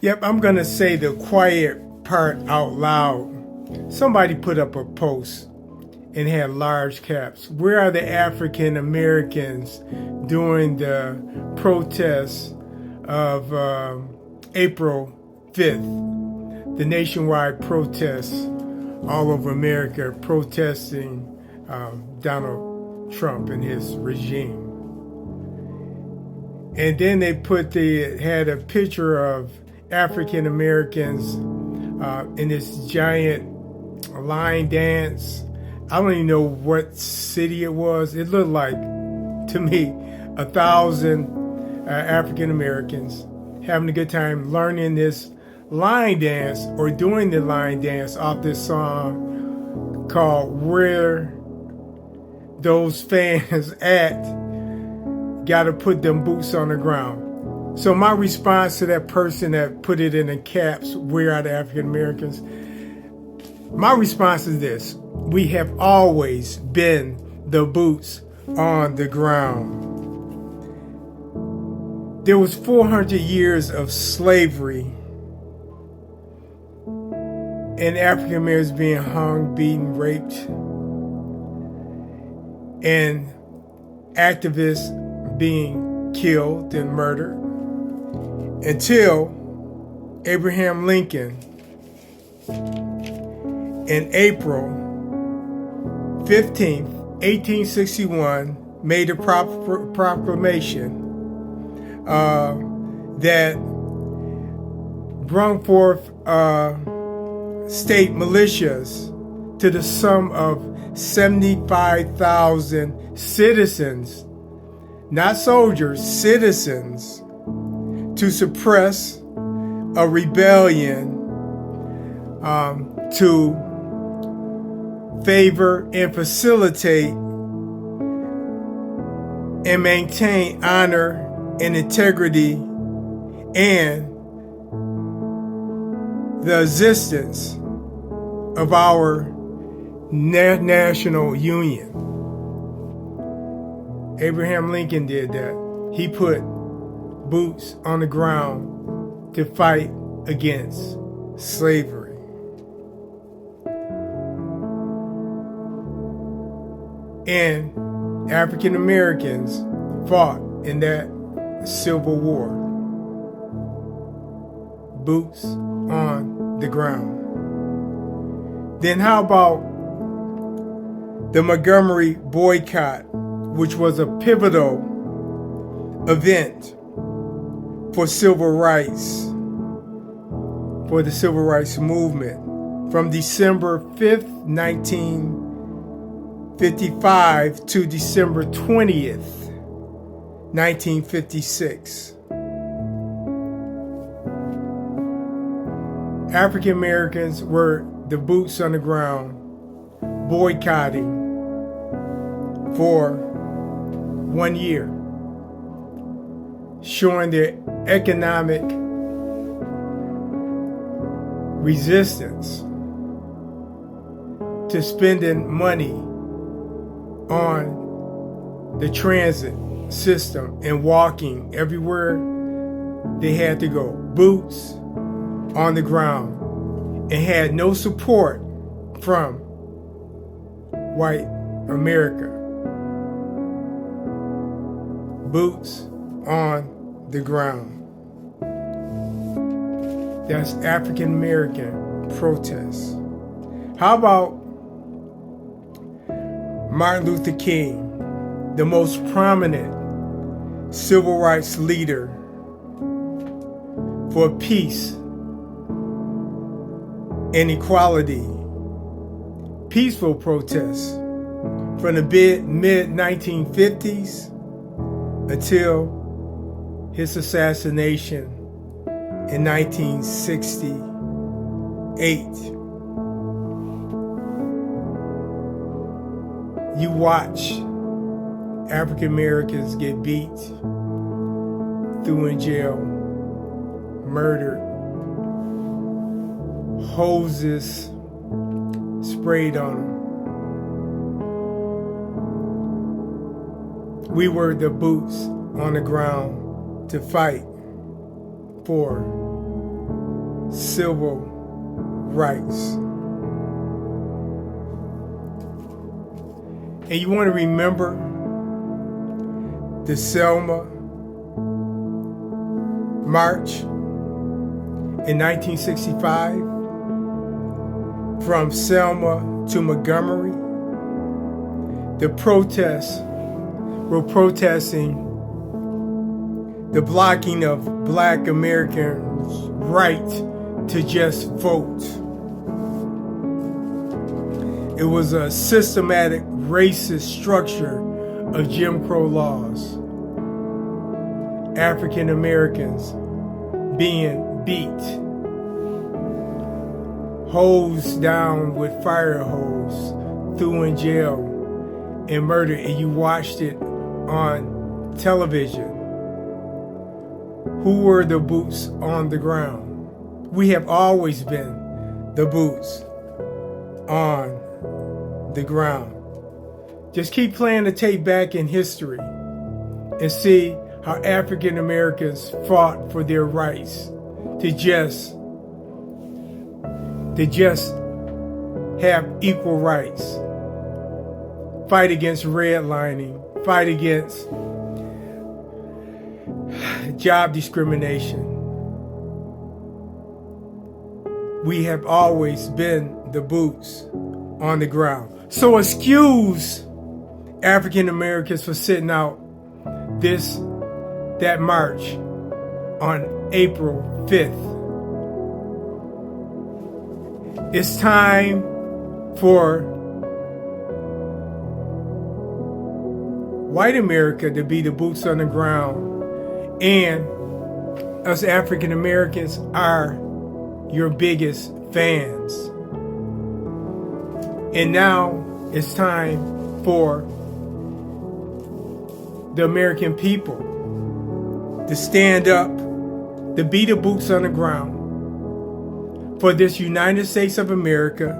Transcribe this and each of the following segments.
Yep, I'm going to say the quiet part out loud. Somebody put up a post and had large caps. Where are the African Americans during the protests of April 5th? The nationwide protests all over America protesting Donald Trump and his regime. And then they had a picture of African Americans in this giant line dance. I don't even know what city it was. It looked like, to me, 1,000 African Americans having a good time learning this line dance or doing the line dance off this song called Where Those Fans At. Gotta put them boots on the ground. So my response to that person that put it in the caps, where are the African Americans? My response is this: we have always been the boots on the ground. There was 400 years of slavery and African Americans being hung, beaten, raped, and activists being killed and murdered until Abraham Lincoln in April 15th, 1861 made a proclamation that brought forth state militias to the sum of 75,000 citizens, not soldiers, citizens, to suppress a rebellion to favor and facilitate and maintain honor and integrity and the existence of our national union. Abraham Lincoln did that. He put boots on the ground to fight against slavery. And African Americans fought in that Civil War. Boots on the ground. Then how about the Montgomery boycott, which was a pivotal event for civil rights, for the civil rights movement, from December 5th, 1955 to December 20th, 1956. African Americans were the boots on the ground boycotting for 1 year, showing their economic resistance to spending money on the transit system and walking everywhere they had to go, boots on the ground, and had no support from white America. Boots on the ground. That's African American protests. How about Martin Luther King, the most prominent civil rights leader for peace and equality? Peaceful protests from the mid-1950s until his assassination in 1968. You watch African Americans get beat, threw in jail, murdered, hoses sprayed on them. We were the boots on the ground to fight for civil rights. And you want to remember the Selma March in 1965, from Selma to Montgomery. The protests were protesting the blocking of Black Americans' right to just vote. It was a systematic racist structure of Jim Crow laws. African Americans being beat, hosed down with fire hose, threw in jail, and murdered, and you watched it on television. Who were the boots on the ground? We have always been the boots on the ground. Just keep playing the tape back in history and see how African Americans fought for their rights to just have equal rights. Fight against redlining, fight against job discrimination. We have always been the boots on the ground. So excuse African Americans for sitting out that march on April 5th. It's time for white America to be the boots on the ground, and us African Americans are your biggest fans. And now it's time for the American people to stand up, to be the boots on the ground for this United States of America,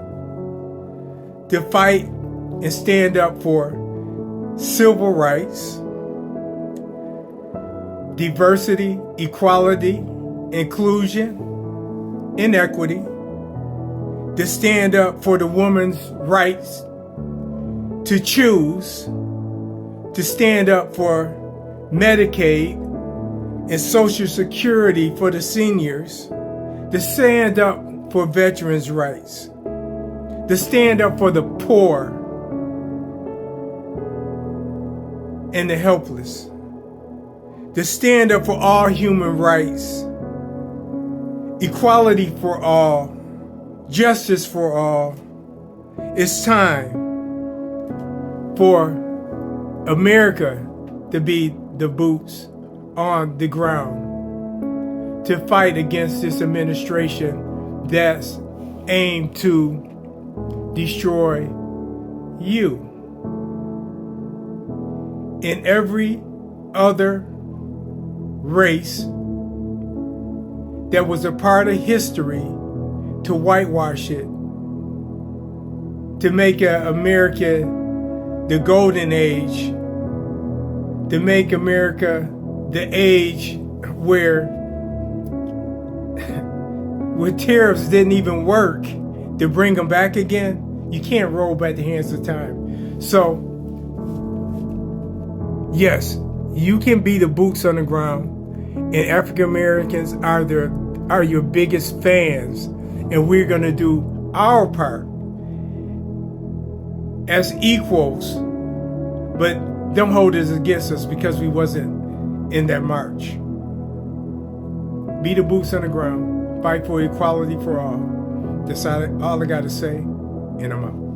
to fight and stand up for civil rights, diversity, equality, inclusion, inequity, to stand up for the woman's rights to choose, to stand up for Medicaid and Social Security for the seniors, to stand up for veterans' rights, to stand up for the poor and the helpless, to stand up for all human rights, equality for all, justice for all. It's time for America to be the boots on the ground, to fight against this administration that's aimed to destroy you. In every other race that was a part of history, to whitewash it, to make America the golden age, to make America the age where tariffs didn't even work, to bring them back again. You can't roll back the hands of time. So, yes, you can be the boots on the ground, and African Americans are your biggest fans, and we're going to do our part as equals, but don't hold it against us because we wasn't in that march. Be the boots on the ground, fight for equality for all. That's all I got to say, and I'm out.